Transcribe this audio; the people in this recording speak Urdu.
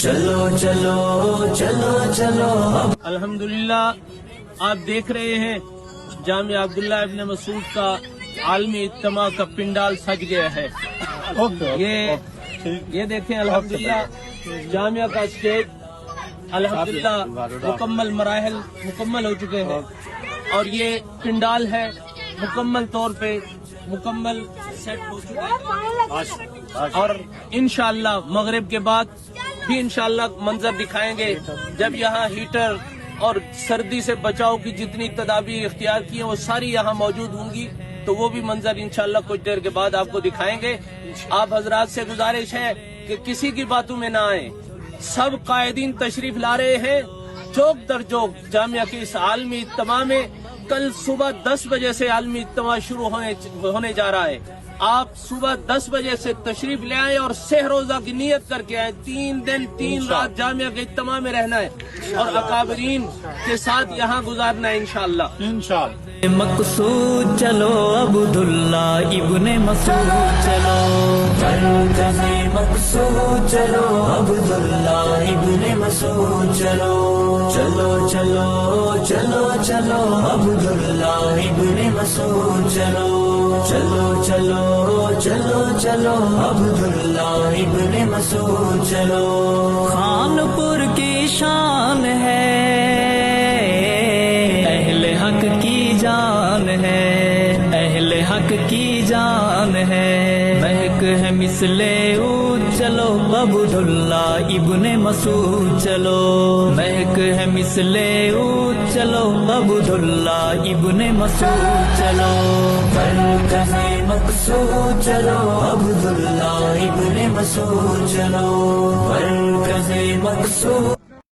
چلو چلو چلو چلو الحمدللہ آپ دیکھ رہے ہیں جامعہ عبداللہ ابن مسعود کا عالمی اجتماع کا پنڈال سج گیا ہے۔ یہ دیکھیں الحمدللہ جامعہ کا اسٹیج الحمدللہ مکمل مراحل مکمل ہو چکے ہیں، اور یہ پنڈال ہے مکمل طور پہ مکمل سیٹ ہو چکا ہے، اور انشاءاللہ مغرب کے بعد بھی انشاءاللہ منظر دکھائیں گے جب یہاں ہیٹر اور سردی سے بچاؤ کی جتنی تدابیر اختیار کی ہیں وہ ساری یہاں موجود ہوں گی، تو وہ بھی منظر انشاءاللہ کچھ دیر کے بعد آپ کو دکھائیں گے۔ آپ حضرات سے گزارش ہے کہ کسی کی باتوں میں نہ آئیں، سب قائدین تشریف لا رہے ہیں چوک در چوک جامعہ کے اس عالمی اجتماع میں۔ کل صبح 10 بجے سے عالمی اجتماع شروع ہونے جا رہا ہے۔ آپ صبح 10 بجے سے تشریف لے آئیں اور سہ روزہ کی نیت کر کے آئیں۔ 3 دن 3 رات جامعہ کے اجتماع میں رہنا ہے اور اکابرین کے ساتھ یہاں گزارنا ہے انشاءاللہ۔ مقصود چلو عبداللہ ابن مسعود چلو، مرکز مقصود چلو عبداللہ ابن مسعود چلو، چلو چلو چلو چلو عبداللہ ابن مسعود چلو، چلو چلو چلو چلو عبداللہ ابن مسعود چلو۔ خانپور کی شان ہے، اہل حق کی جان ہے، اہل حق کی جان ہے، مہک ہے مثل عود چلو عبداللہ ابن مسعود چلو، مہک ہے مثل عود چلو عبداللہ ابن مسعود چلو، مرکز مقصود چلو عبداللہ ابن مسعود چلو، مرکز مقصود